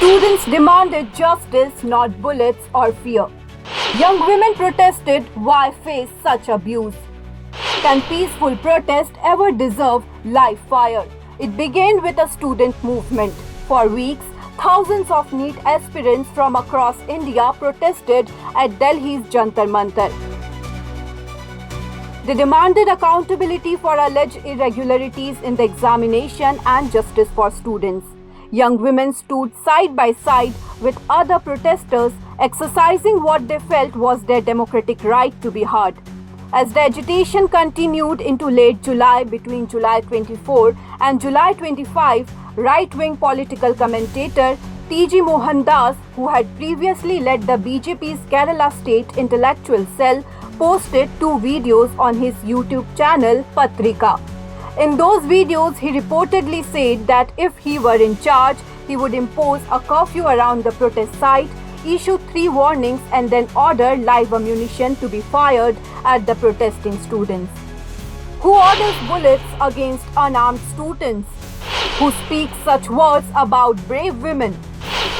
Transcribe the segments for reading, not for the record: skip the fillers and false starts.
Students demanded justice, not bullets or fear. Young women protested, why face such abuse? Can peaceful protest ever deserve live fire? It began with a student movement. For weeks, thousands of NEET aspirants from across India protested at Delhi's Jantar Mantar. They demanded accountability for alleged irregularities in the examination and justice for students. Young women stood side by side with other protesters, exercising what they felt was their democratic right to be heard. As the agitation continued into late July, between July 24 and July 25, right-wing political commentator T.G. Mohandas, who had previously led the BJP's Kerala State Intellectual Cell, posted 2 videos on his YouTube channel Patrika. In those videos, he reportedly said that if he were in charge, he would impose a curfew around the protest site, issue 3 warnings and then order live ammunition to be fired at the protesting students. Who orders bullets against unarmed students? Who speaks such words about brave women?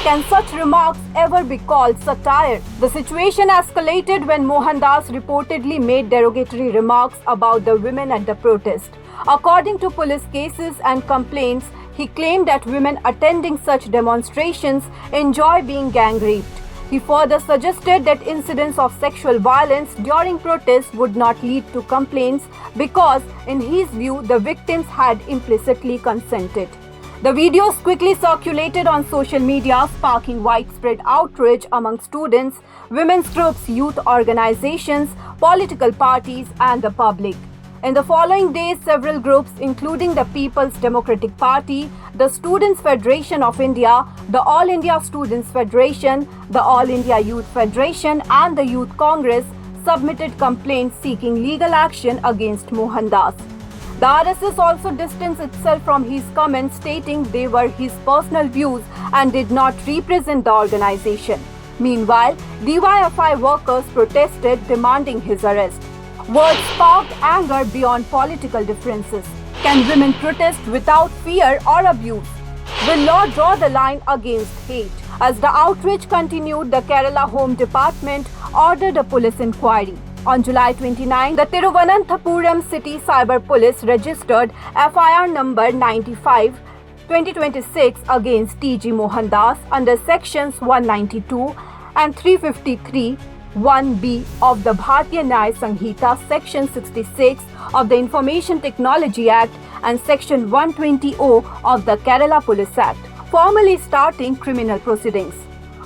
Can such remarks ever be called satire? The situation escalated when Mohandas reportedly made derogatory remarks about the women at the protest. According to police cases and complaints, he claimed that women attending such demonstrations enjoy being gang raped. He further suggested that incidents of sexual violence during protests would not lead to complaints because, in his view, the victims had implicitly consented. The videos quickly circulated on social media, sparking widespread outrage among students, women's groups, youth organizations, political parties, and the public. In the following days, several groups, including the People's Democratic Party, the Students' Federation of India, the All India Students' Federation, the All India Youth Federation, and the Youth Congress, submitted complaints seeking legal action against Mohandas. The RSS also distanced itself from his comments, stating they were his personal views and did not represent the organization. Meanwhile, DYFI workers protested, demanding his arrest. Words sparked anger beyond political differences. Can women protest without fear or abuse? Will law draw the line against hate? As the outrage continued, the Kerala Home Department ordered a police inquiry. On July 29, the Thiruvananthapuram City Cyber Police registered FIR number 95/2026 against T.G. Mohandas under sections 192 and 353 1B of the Bharatiya Nyaya Sanhita, Section 66 of the Information Technology Act and Section 120O of the Kerala Police Act, formally starting criminal proceedings.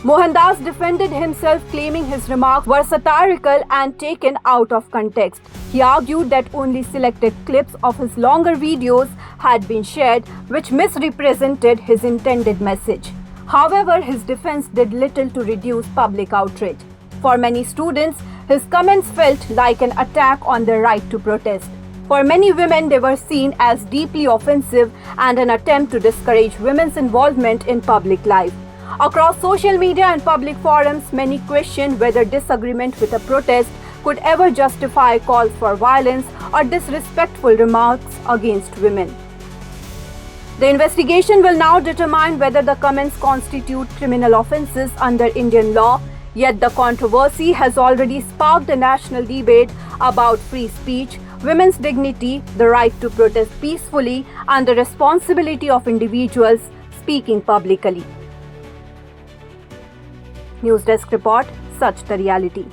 Mohandas defended himself, claiming his remarks were satirical and taken out of context. He argued that only selected clips of his longer videos had been shared, which misrepresented his intended message. However, his defense did little to reduce public outrage. For many students, his comments felt like an attack on their right to protest. For many women, they were seen as deeply offensive and an attempt to discourage women's involvement in public life. Across social media and public forums, many questioned whether disagreement with a protest could ever justify calls for violence or disrespectful remarks against women. The investigation will now determine whether the comments constitute criminal offences under Indian law. Yet the controversy has already sparked a national debate about free speech, women's dignity, the right to protest peacefully, and the responsibility of individuals speaking publicly. News Desk Report, Such the Reality.